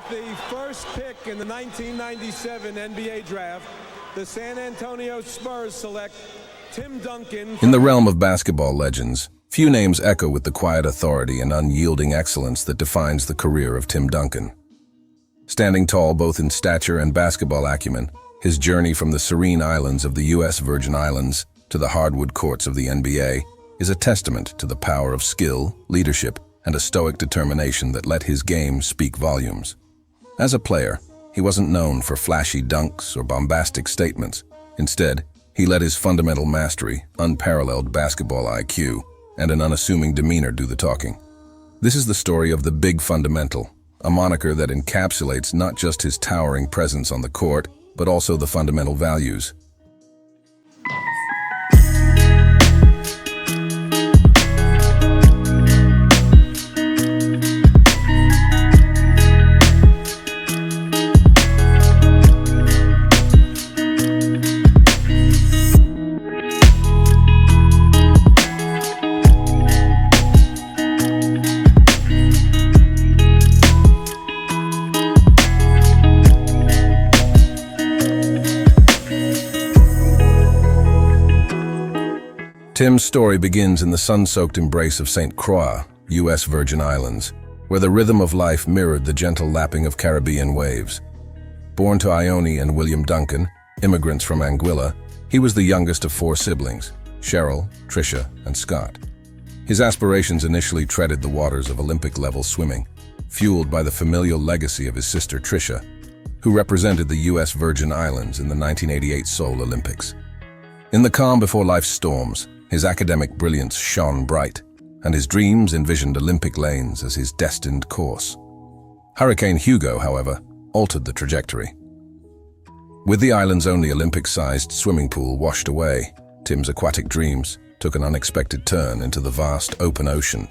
the first pick in the 1997 NBA draft, the San Antonio Spurs select Tim Duncan. In the realm of basketball legends, few names echo with the quiet authority and unyielding excellence that defines the career of Tim Duncan. Standing tall both in stature and basketball acumen, his journey from the serene islands of the U.S. Virgin Islands to the hardwood courts of the NBA is a testament to the power of skill, leadership, and a stoic determination that let his game speak volumes. As a player, he wasn't known for flashy dunks or bombastic statements. Instead, he let his fundamental mastery, unparalleled basketball IQ, and an unassuming demeanor do the talking. This is the story of the Big Fundamental, a moniker that encapsulates not just his towering presence on the court, but also the fundamental values. Tim's story begins in the sun-soaked embrace of St. Croix, U.S. Virgin Islands, where the rhythm of life mirrored the gentle lapping of Caribbean waves. Born to Ione and William Duncan, immigrants from Anguilla, he was the youngest of four siblings, Cheryl, Tricia, and Scott. His aspirations initially treaded the waters of Olympic-level swimming, fueled by the familial legacy of his sister Tricia, who represented the U.S. Virgin Islands in the 1988 Seoul Olympics. In the calm before life's storms, his academic brilliance shone bright, and his dreams envisioned Olympic lanes as his destined course. Hurricane Hugo, however, altered the trajectory. With the island's only Olympic-sized swimming pool washed away, Tim's aquatic dreams took an unexpected turn into the vast open ocean.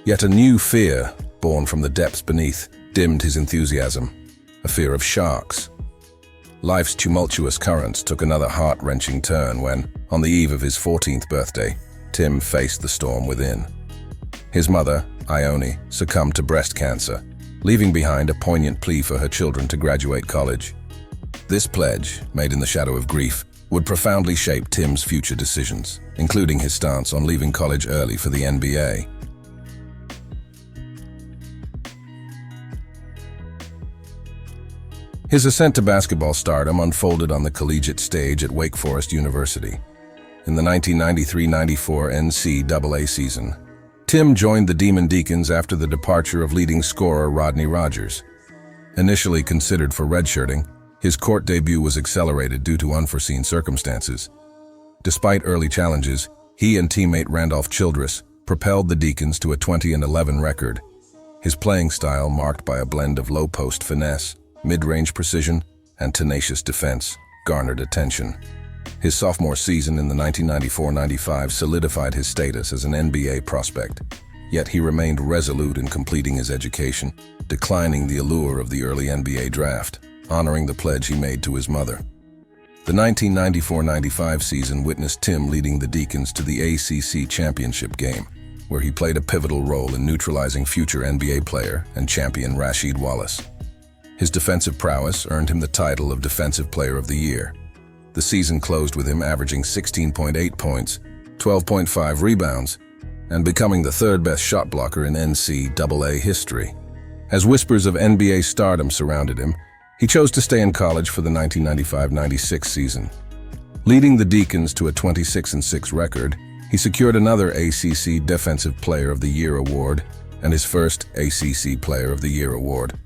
Yet a new fear, born from the depths beneath, dimmed his enthusiasm, a fear of sharks. Life's tumultuous currents took another heart-wrenching turn when, on the eve of his 14th birthday, Tim faced the storm within. His mother, Ione, succumbed to breast cancer, leaving behind a poignant plea for her children to graduate college. This pledge, made in the shadow of grief, would profoundly shape Tim's future decisions, including his stance on leaving college early for the NBA. His ascent to basketball stardom unfolded on the collegiate stage at Wake Forest University. In the 1993-94 NCAA season, Tim joined the Demon Deacons after the departure of leading scorer Rodney Rogers. Initially considered for redshirting, his court debut was accelerated due to unforeseen circumstances. Despite early challenges, he and teammate Randolph Childress propelled the Deacons to a 20-11 record. His playing style, marked by a blend of low-post finesse, mid-range precision, and tenacious defense, garnered attention. His sophomore season in the 1994-95 solidified his status as an NBA prospect, yet he remained resolute in completing his education, declining the allure of the early NBA draft, honoring the pledge he made to his mother. The 1994-95 season witnessed Tim leading the Deacons to the ACC championship game, where he played a pivotal role in neutralizing future NBA player and champion Rasheed Wallace. His defensive prowess earned him the title of Defensive Player of the Year. The season closed with him averaging 16.8 points, 12.5 rebounds, and becoming the third-best shot blocker in NCAA history. As whispers of NBA stardom surrounded him, he chose to stay in college for the 1995-96 season. Leading the Deacons to a 26-6 record, he secured another ACC Defensive Player of the Year award and his first ACC Player of the Year award.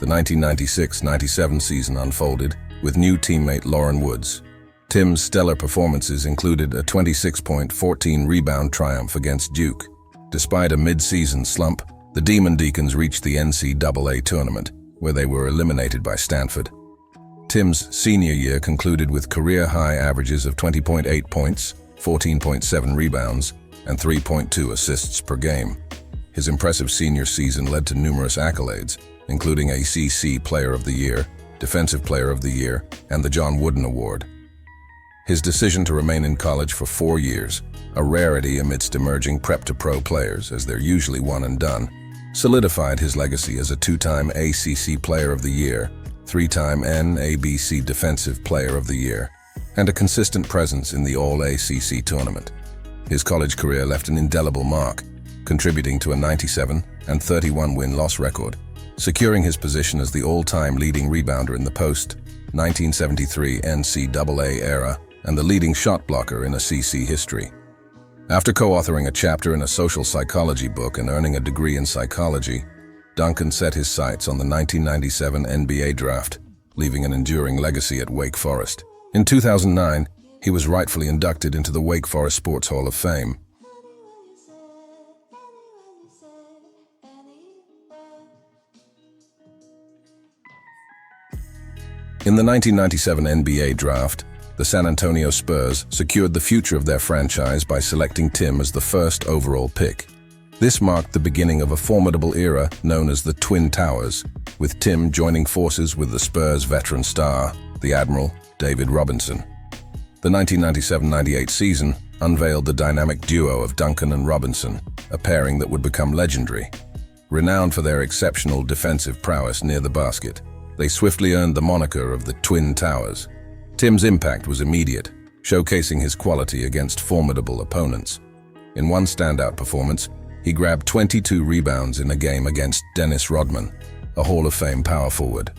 The 1996-97 season unfolded with new teammate Lauren Woods. Tim's stellar performances included a 26-point, 14-rebound triumph against Duke. Despite a mid-season slump, the Demon Deacons reached the NCAA tournament, where they were eliminated by Stanford. Tim's senior year concluded with career-high averages of 20.8 points, 14.7 rebounds, and 3.2 assists per game. His impressive senior season led to numerous accolades, including ACC Player of the Year, Defensive Player of the Year, and the John Wooden Award. His decision to remain in college for 4 years, a rarity amidst emerging prep-to-pro players as they're usually one and done, solidified his legacy as a two-time ACC Player of the Year, three-time NABC Defensive Player of the Year, and a consistent presence in the All-ACC tournament. His college career left an indelible mark, contributing to a 97 and 31 win-loss record, securing his position as the all-time leading rebounder in the post-1973 NCAA era and the leading shot blocker in ACC history. After co-authoring a chapter in a social psychology book and earning a degree in psychology, Duncan set his sights on the 1997 NBA draft, leaving an enduring legacy at Wake Forest. In 2009, he was rightfully inducted into the Wake Forest Sports Hall of Fame. In the 1997 NBA draft, the San Antonio Spurs secured the future of their franchise by selecting Tim as the first overall pick. This marked the beginning of a formidable era known as the Twin Towers, with Tim joining forces with the Spurs' veteran star, the Admiral David Robinson. The 1997-98 season unveiled the dynamic duo of Duncan and Robinson, a pairing that would become legendary. Renowned for their exceptional defensive prowess near the basket, they swiftly earned the moniker of the Twin Towers. Tim's impact was immediate, showcasing his quality against formidable opponents. In one standout performance, he grabbed 22 rebounds in a game against Dennis Rodman, a Hall of Fame power forward.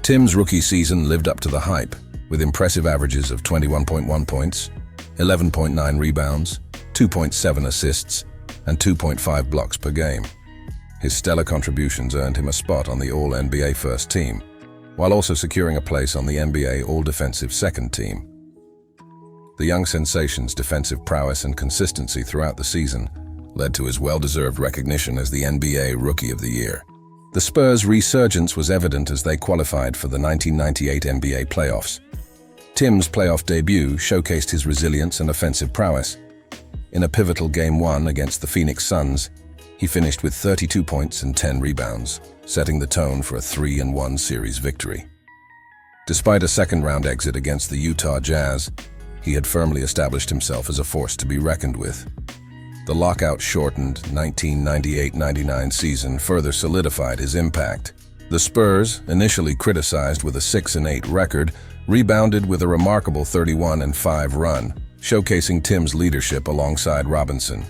Tim's rookie season lived up to the hype, with impressive averages of 21.1 points, 11.9 rebounds, 2.7 assists, and 2.5 blocks per game. His stellar contributions earned him a spot on the All-NBA first team, while also securing a place on the NBA All-Defensive second team. The young sensation's defensive prowess and consistency throughout the season led to his well-deserved recognition as the NBA Rookie of the Year. The Spurs' resurgence was evident as they qualified for the 1998 NBA playoffs. Tim's playoff debut showcased his resilience and offensive prowess. In a pivotal Game 1 against the Phoenix Suns, he finished with 32 points and 10 rebounds, setting the tone for a 3-1 series victory. Despite a second-round exit against the Utah Jazz, he had firmly established himself as a force to be reckoned with. The lockout-shortened 1998-99 season further solidified his impact. The Spurs, initially criticized with a 6-8 record, rebounded with a remarkable 31-5 run, showcasing Tim's leadership alongside Robinson.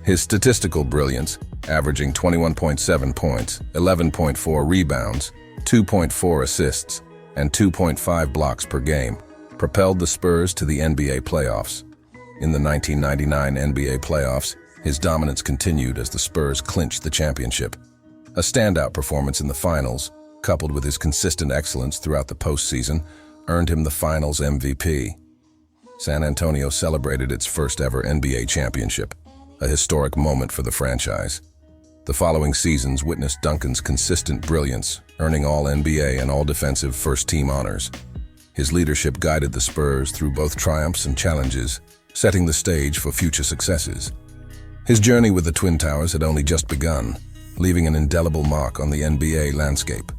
His statistical brilliance, averaging 21.7 points, 11.4 rebounds, 2.4 assists, and 2.5 blocks per game, propelled the Spurs to the NBA playoffs. In the 1999 NBA playoffs, his dominance continued as the Spurs clinched the championship. A standout performance in the finals, coupled with his consistent excellence throughout the postseason, earned him the Finals MVP. San Antonio celebrated its first-ever NBA championship, a historic moment for the franchise. The following seasons witnessed Duncan's consistent brilliance, earning All-NBA and All-Defensive first-team honors. His leadership guided the Spurs through both triumphs and challenges, setting the stage for future successes. His journey with the Twin Towers had only just begun, leaving an indelible mark on the NBA landscape.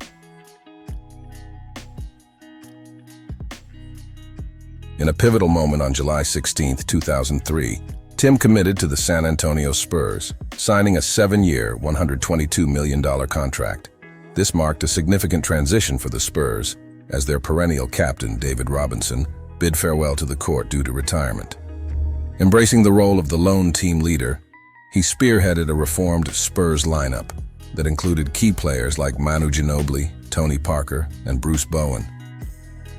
In a pivotal moment on July 16, 2003, Tim committed to the San Antonio Spurs, signing a 7-year, $122 million contract. This marked a significant transition for the Spurs, as their perennial captain, David Robinson, bid farewell to the court due to retirement. Embracing the role of the lone team leader, he spearheaded a reformed Spurs lineup that included key players like Manu Ginobili, Tony Parker, and Bruce Bowen.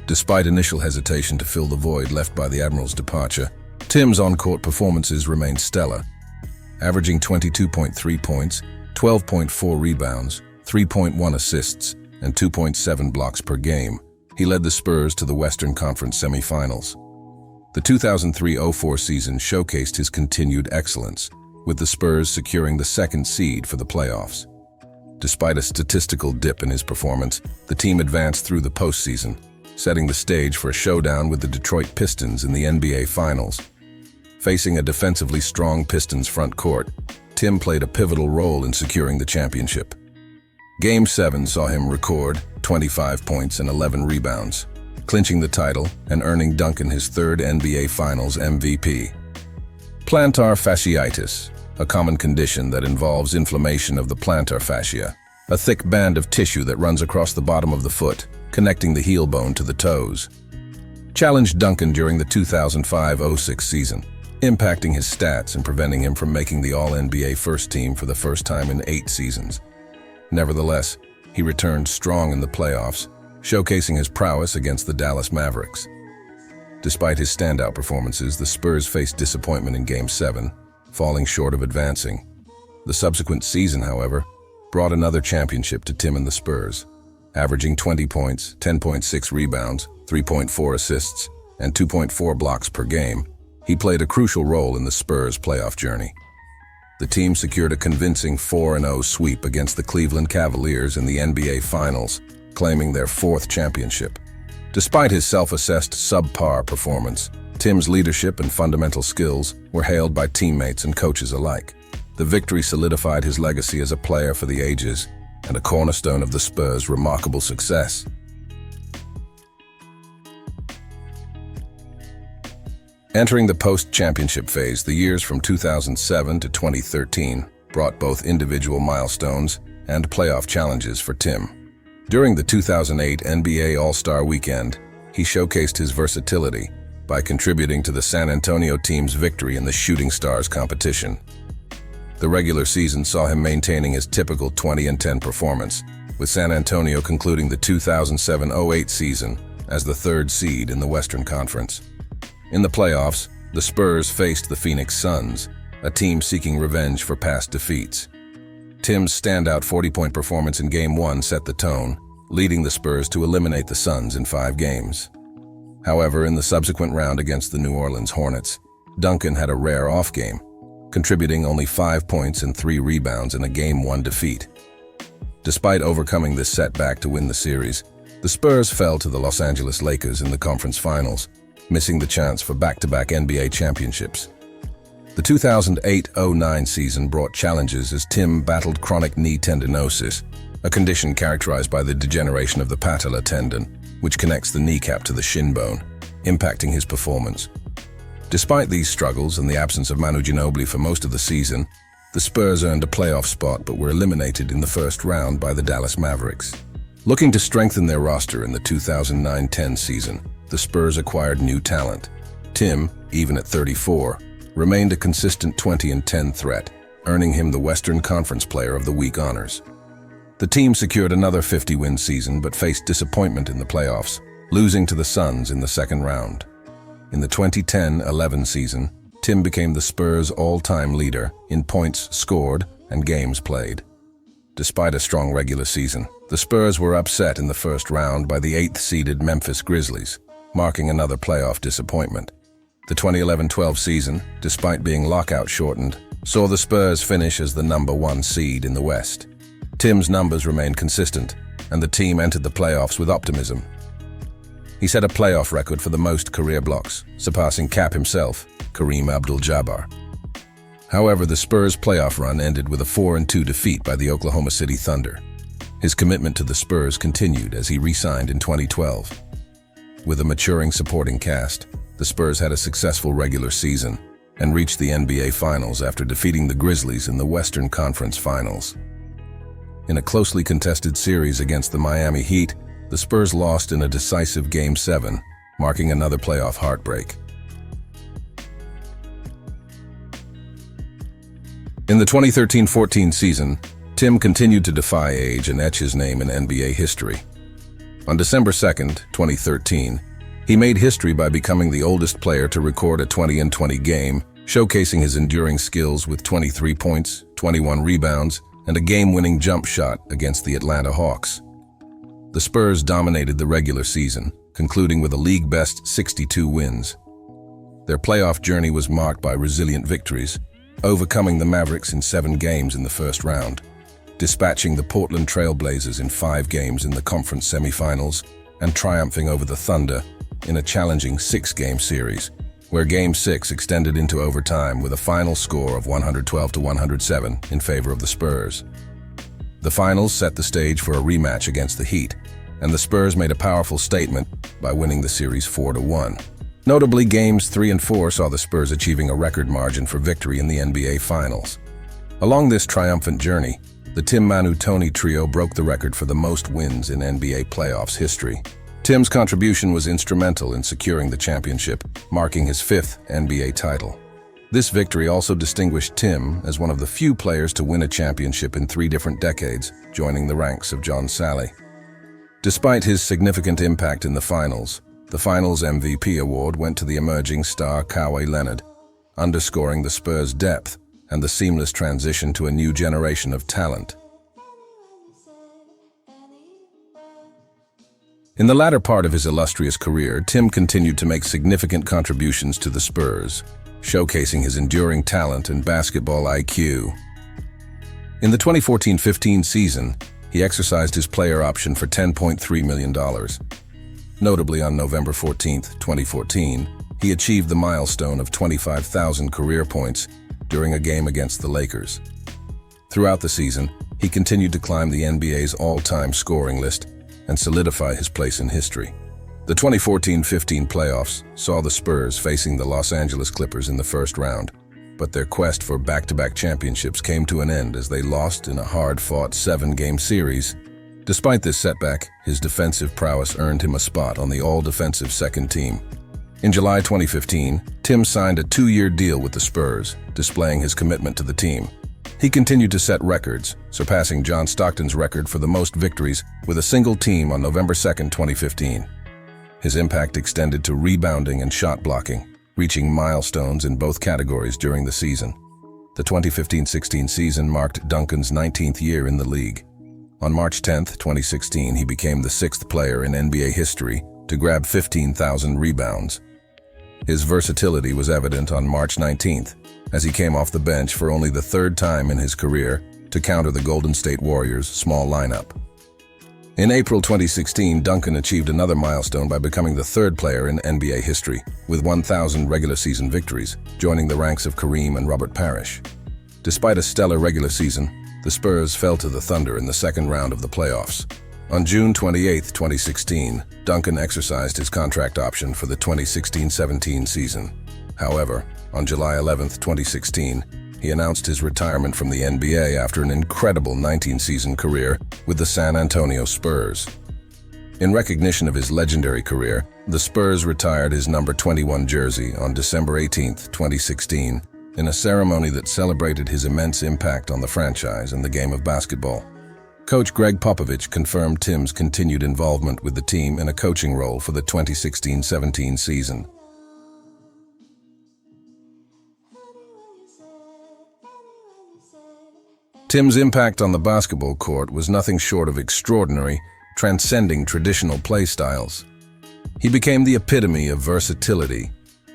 Despite initial hesitation to fill the void left by the Admiral's departure, Tim's on-court performances remained stellar. Averaging 22.3 points, 12.4 rebounds, 3.1 assists, and 2.7 blocks per game, he led the Spurs to the Western Conference semifinals. The 2003-04 season showcased his continued excellence, with the Spurs securing the second seed for the playoffs. Despite a statistical dip in his performance, the team advanced through the postseason, setting the stage for a showdown with the Detroit Pistons in the NBA Finals. Facing a defensively strong Pistons front court, Tim played a pivotal role in securing the championship. Game 7 saw him record 25 points and 11 rebounds, clinching the title and earning Duncan his third NBA Finals MVP. Plantar fasciitis, a common condition that involves inflammation of the plantar fascia, a thick band of tissue that runs across the bottom of the foot, connecting the heel bone to the toes. Challenged Duncan during the 2005-06 season, impacting his stats and preventing him from making the All-NBA first team for the first time in 8 seasons. Nevertheless, he returned strong in the playoffs, showcasing his prowess against the Dallas Mavericks. Despite his standout performances, the Spurs faced disappointment in Game 7, falling short of advancing. The subsequent season, however, brought another championship to Tim and the Spurs. Averaging 20 points, 10.6 rebounds, 3.4 assists, and 2.4 blocks per game, he played a crucial role in the Spurs' playoff journey. The team secured a convincing 4-0 sweep against the Cleveland Cavaliers in the NBA Finals, claiming their 4th championship. Despite his self-assessed subpar performance, Tim's leadership and fundamental skills were hailed by teammates and coaches alike. The victory solidified his legacy as a player for the ages and a cornerstone of the Spurs' remarkable success. Entering the post-championship phase, the years from 2007 to 2013 brought both individual milestones and playoff challenges for Tim. During the 2008 NBA All-Star Weekend, he showcased his versatility by contributing to the San Antonio team's victory in the Shooting Stars competition. The regular season saw him maintaining his typical 20-10 performance, with San Antonio concluding the 2007-08 season as the 3rd seed in the Western Conference. In the playoffs, the Spurs faced the Phoenix Suns, a team seeking revenge for past defeats. Tim's standout 40-point performance in Game 1 set the tone, leading the Spurs to eliminate the Suns in 5 games. However, in the subsequent round against the New Orleans Hornets, Duncan had a rare off game, contributing only 5 points and 3 rebounds in a Game 1 defeat. Despite overcoming this setback to win the series, the Spurs fell to the Los Angeles Lakers in the conference finals, missing the chance for back-to-back NBA championships. The 2008-09 season brought challenges as Tim battled chronic knee tendinosis, a condition characterized by the degeneration of the patella tendon, which connects the kneecap to the shin bone, impacting his performance. Despite these struggles and the absence of Manu Ginobili for most of the season, the Spurs earned a playoff spot but were eliminated in the first round by the Dallas Mavericks. Looking to strengthen their roster in the 2009-10 season, the Spurs acquired new talent. Tim, even at 34, remained a consistent 20-10 threat, earning him the Western Conference Player of the Week honors. The team secured another 50-win season but faced disappointment in the playoffs, losing to the Suns in the second round. In the 2010-11 season, Tim became the Spurs' all-time leader in points scored and games played. Despite a strong regular season, the Spurs were upset in the first round by the 8th-seeded Memphis Grizzlies, marking another playoff disappointment. The 2011-12 season, despite being lockout-shortened, saw the Spurs finish as the number 1 seed in the West. Tim's numbers remained consistent, and the team entered the playoffs with optimism. He set a playoff record for the most career blocks, surpassing Cap himself, Kareem Abdul-Jabbar. However, the Spurs' playoff run ended with a 4-2 defeat by the Oklahoma City Thunder. His commitment to the Spurs continued as he re-signed in 2012. With a maturing supporting cast, the Spurs had a successful regular season and reached the NBA Finals after defeating the Grizzlies in the Western Conference Finals. In a closely contested series against the Miami Heat, the Spurs lost in a decisive Game 7, marking another playoff heartbreak. In the 2013-14 season, Tim continued to defy age and etch his name in NBA history. On December 2, 2013, he made history by becoming the oldest player to record a 20-20 game, showcasing his enduring skills with 23 points, 21 rebounds, and a game-winning jump shot against the Atlanta Hawks. The Spurs dominated the regular season, concluding with a league-best 62 wins. Their playoff journey was marked by resilient victories, overcoming the Mavericks in 7 games in the first round, dispatching the Portland Trail Blazers in 5 games in the conference semifinals, and triumphing over the Thunder in a challenging 6-game series, where Game 6 extended into overtime with a final score of 112-107 in favor of the Spurs. The finals set the stage for a rematch against the Heat, and the Spurs made a powerful statement by winning the series 4-1. Notably, Games 3 and 4 saw the Spurs achieving a record margin for victory in the NBA Finals. Along this triumphant journey, the Tim Manu Tony trio broke the record for the most wins in NBA playoffs history. Tim's contribution was instrumental in securing the championship, marking his 5th NBA title. This victory also distinguished Tim as one of the few players to win a championship in 3 different decades, joining the ranks of John Salley. Despite his significant impact in the finals MVP award went to the emerging star Kawhi Leonard, underscoring the Spurs' depth and the seamless transition to a new generation of talent. In the latter part of his illustrious career, Tim continued to make significant contributions to the Spurs, showcasing his enduring talent and basketball IQ. In the 2014-15 season, he exercised his player option for $10.3 million. Notably, on November 14, 2014, he achieved the milestone of 25,000 career points during a game against the Lakers. Throughout the season, he continued to climb the NBA's all-time scoring list and solidify his place in history. The 2014-15 playoffs saw the Spurs facing the Los Angeles Clippers in the first round, but their quest for back-to-back championships came to an end as they lost in a hard-fought 7-game series. Despite this setback, his defensive prowess earned him a spot on the all-defensive second team. In July 2015, Tim signed a 2-year deal with the Spurs, displaying his commitment to the team. He continued to set records, surpassing John Stockton's record for the most victories with a single team on November 2, 2015. His impact extended to rebounding and shot blocking, reaching milestones in both categories during the season. The 2015-16 season marked Duncan's 19th year in the league. On March 10, 2016, he became the 6th player in NBA history to grab 15,000 rebounds. His versatility was evident on March 19th, as he came off the bench for only the 3rd time in his career to counter the Golden State Warriors' small lineup. In April 2016, Duncan achieved another milestone by becoming the 3rd player in NBA history, with 1,000 regular season victories, joining the ranks of Kareem and Robert Parrish. Despite a stellar regular season, the Spurs fell to the Thunder in the 2nd round of the playoffs. On June 28, 2016, Duncan exercised his contract option for the 2016-17 season. However, on July 11, 2016, he announced his retirement from the NBA after an incredible 19-season career with the San Antonio Spurs. In recognition of his legendary career, the Spurs retired his number 21 jersey on December 18, 2016, in a ceremony that celebrated his immense impact on the franchise and the game of basketball. Coach Greg Popovich confirmed Tim's continued involvement with the team in a coaching role for the 2016-17 season. Tim's impact on the basketball court was nothing short of extraordinary, transcending traditional play styles. He became the epitome of versatility,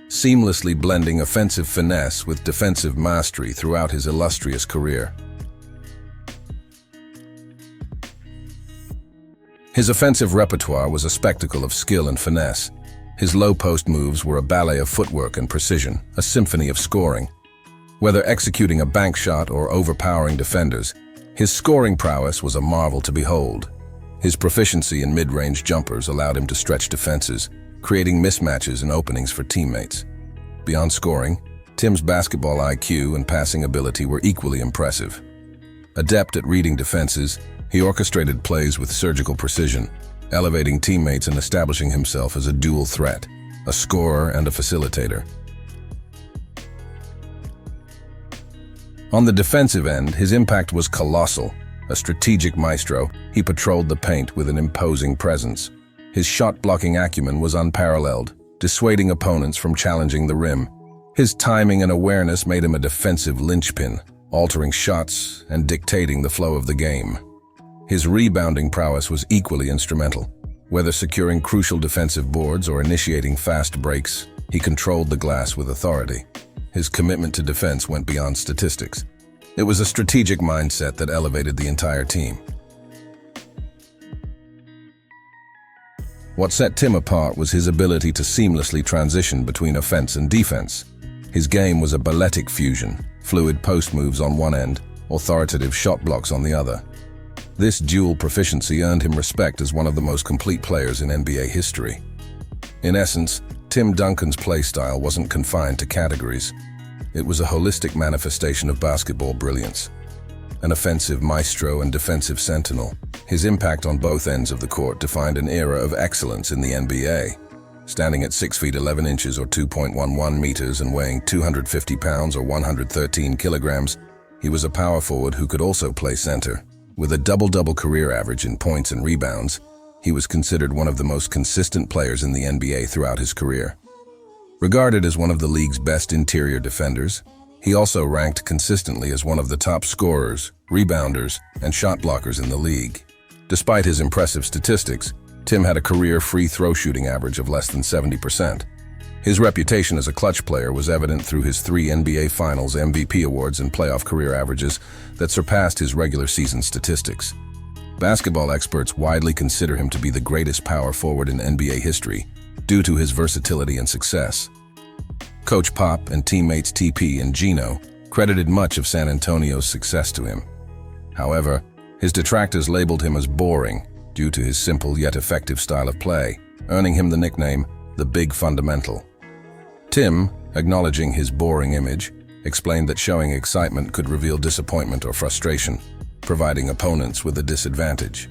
seamlessly blending offensive finesse with defensive mastery throughout his illustrious career. His offensive repertoire was a spectacle of skill and finesse. His low-post moves were a ballet of footwork and precision, a symphony of scoring. Whether executing a bank shot or overpowering defenders, his scoring prowess was a marvel to behold. His proficiency in mid-range jumpers allowed him to stretch defenses, creating mismatches and openings for teammates. Beyond scoring, Tim's basketball IQ and passing ability were equally impressive. Adept at reading defenses, he orchestrated plays with surgical precision, elevating teammates and establishing himself as a dual threat, a scorer and a facilitator. On the defensive end, his impact was colossal. A strategic maestro, he patrolled the paint with an imposing presence. His shot-blocking acumen was unparalleled, dissuading opponents from challenging the rim. His timing and awareness made him a defensive linchpin, altering shots and dictating the flow of the game. His rebounding prowess was equally instrumental. Whether securing crucial defensive boards or initiating fast breaks, he controlled the glass with authority. His commitment to defense went beyond statistics. It was a strategic mindset that elevated the entire team. What set Tim apart was his ability to seamlessly transition between offense and defense. His game was a balletic fusion, fluid post moves on one end, authoritative shot blocks on the other. This dual proficiency earned him respect as one of the most complete players in NBA history. In essence, Tim Duncan's play style wasn't confined to categories. It was a holistic manifestation of basketball brilliance, an offensive maestro and defensive sentinel. His impact on both ends of the court defined an era of excellence in the NBA. Standing at 6 feet 11 inches or 2.11 meters and weighing 250 pounds or 113 kilograms, he was a power forward who could also play center. With a double-double career average in points and rebounds, he was considered one of the most consistent players in the NBA throughout his career. Regarded as one of the league's best interior defenders, he also ranked consistently as one of the top scorers, rebounders, and shot blockers in the league. Despite his impressive statistics, Tim had a career free throw shooting average of less than 70%. His reputation as a clutch player was evident through his 3 NBA Finals MVP awards and playoff career averages that surpassed his regular season statistics. Basketball experts widely consider him to be the greatest power forward in NBA history due to his versatility and success. Coach Pop and teammates TP and Gino credited much of San Antonio's success to him. However, his detractors labeled him as boring due to his simple yet effective style of play, earning him the nickname the Big Fundamental. Tim, acknowledging his boring image, explained that showing excitement could reveal disappointment or frustration, providing opponents with a disadvantage.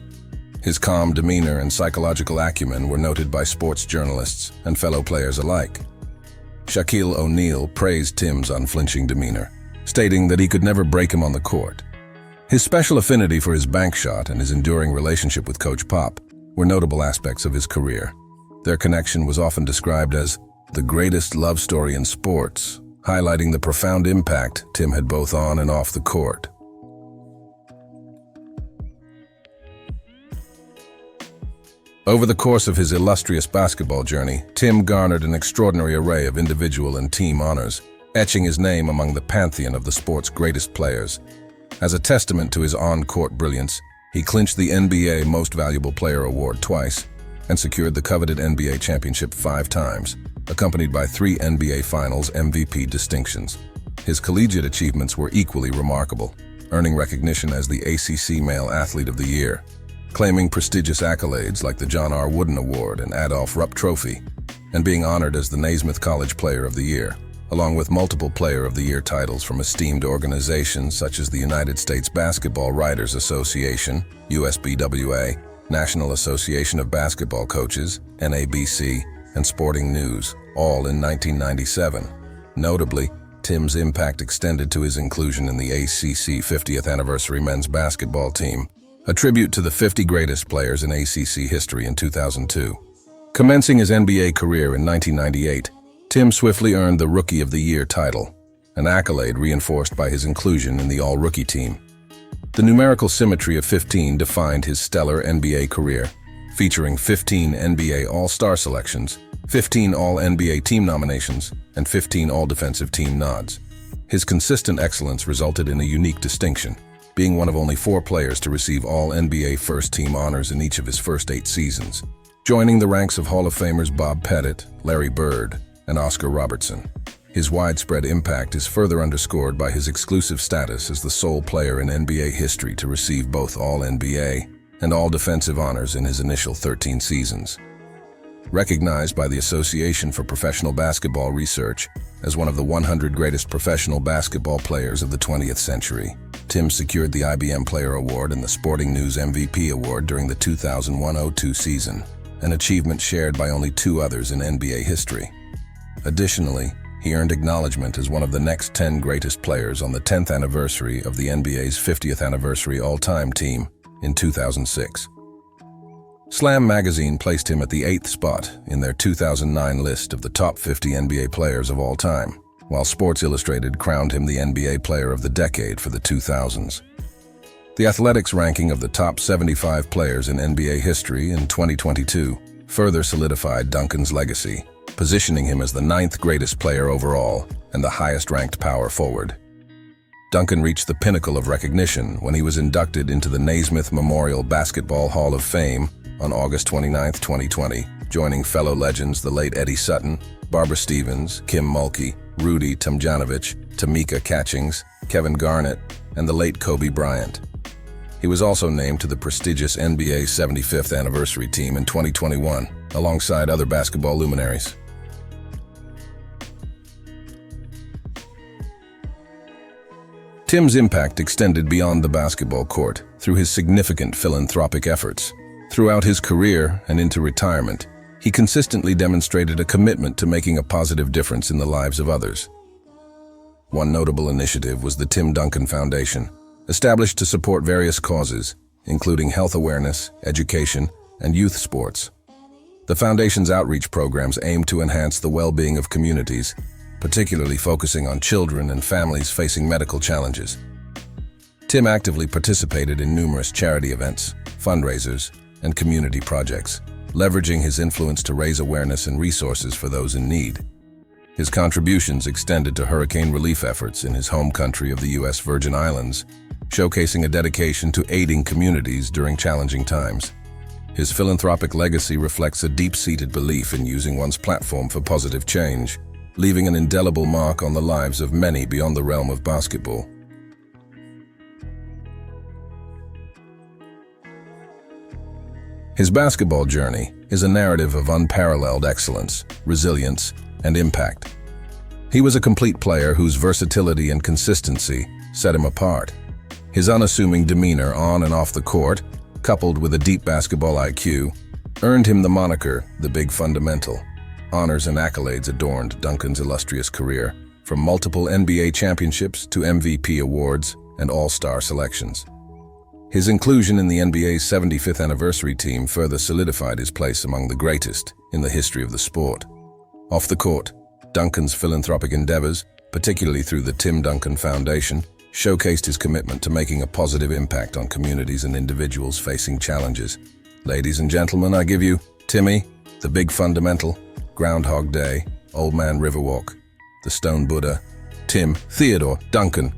His calm demeanor and psychological acumen were noted by sports journalists and fellow players alike. Shaquille O'Neal praised Tim's unflinching demeanor, stating that he could never break him on the court. His special affinity for his bank shot and his enduring relationship with Coach Pop were notable aspects of his career. Their connection was often described as the greatest love story in sports, highlighting the profound impact Tim had both on and off the court. Over the course of his illustrious basketball journey, Tim garnered an extraordinary array of individual and team honors, etching his name among the pantheon of the sport's greatest players. As a testament to his on-court brilliance, he clinched the NBA Most Valuable Player award twice and secured the coveted NBA championship 5 times, accompanied by 3 NBA Finals MVP distinctions. His collegiate achievements were equally remarkable, earning recognition as the ACC Male Athlete of the Year, claiming prestigious accolades like the John R. Wooden Award and Adolph Rupp Trophy, and being honored as the Naismith College Player of the Year, along with multiple Player of the Year titles from esteemed organizations such as the United States Basketball Writers Association, USBWA, National Association of Basketball Coaches, NABC, and Sporting News, all in 1997. Notably, Tim's impact extended to his inclusion in the ACC 50th Anniversary Men's Basketball Team, a tribute to the 50 greatest players in ACC history in 2002. Commencing his NBA career in 1998, Tim swiftly earned the Rookie of the Year title, an accolade reinforced by his inclusion in the All-Rookie team. The numerical symmetry of 15 defined his stellar NBA career, featuring 15 NBA All-Star selections, 15 All-NBA team nominations, and 15 All-Defensive Team nods. His consistent excellence resulted in a unique distinction, being one of only 4 players to receive All-NBA first-team honors in each of his first 8 seasons, joining the ranks of Hall of Famers Bob Pettit, Larry Bird, and Oscar Robertson. His widespread impact is further underscored by his exclusive status as the sole player in NBA history to receive both All-NBA and All-Defensive honors in his initial 13 seasons. Recognized by the Association for Professional Basketball Research as one of the 100 greatest professional basketball players of the 20th century, Tim secured the IBM Player Award and the Sporting News MVP Award during the 2001-02 season, an achievement shared by only 2 others in NBA history. Additionally, he earned acknowledgement as one of the next 10 greatest players on the 10th anniversary of the NBA's 50th anniversary all-time team in 2006. Slam magazine placed him at the 8th spot in their 2009 list of the top 50 NBA players of all time, while Sports Illustrated crowned him the NBA Player of the Decade for the 2000s. The Athletics ranking of the top 75 players in NBA history in 2022 further solidified Duncan's legacy, positioning him as the 9th greatest player overall and the highest-ranked power forward. Duncan reached the pinnacle of recognition when he was inducted into the Naismith Memorial Basketball Hall of Fame on August 29, 2020, joining fellow legends the late Eddie Sutton, Barbara Stevens, Kim Mulkey, Rudy Tomjanovich, Tamika Catchings, Kevin Garnett, and the late Kobe Bryant. He was also named to the prestigious NBA 75th Anniversary Team in 2021, alongside other basketball luminaries. Tim's impact extended beyond the basketball court through his significant philanthropic efforts. Throughout his career and into retirement, he consistently demonstrated a commitment to making a positive difference in the lives of others. One notable initiative was the Tim Duncan Foundation, established to support various causes, including health awareness, education, and youth sports. The foundation's outreach programs aim to enhance the well-being of communities, particularly focusing on children and families facing medical challenges. Tim actively participated in numerous charity events, fundraisers, and community projects, leveraging his influence to raise awareness and resources for those in need. His contributions extended to hurricane relief efforts in his home country of the U.S. Virgin Islands, showcasing a dedication to aiding communities during challenging times. His philanthropic legacy reflects a deep-seated belief in using one's platform for positive change, leaving an indelible mark on the lives of many beyond the realm of basketball. His basketball journey is a narrative of unparalleled excellence, resilience, and impact. He was a complete player whose versatility and consistency set him apart. His unassuming demeanor on and off the court, coupled with a deep basketball IQ, earned him the moniker, the Big Fundamental. Honors and accolades adorned Duncan's illustrious career, from multiple NBA championships to MVP awards and all-star selections. His inclusion in the NBA's 75th anniversary team further solidified his place among the greatest in the history of the sport. Off the court, Duncan's philanthropic endeavors, particularly through the Tim Duncan Foundation, showcased his commitment to making a positive impact on communities and individuals facing challenges. Ladies and gentlemen, I give you Timmy, the Big Fundamental, Groundhog Day, Old Man Riverwalk, the Stone Buddha, Tim Theodore Duncan,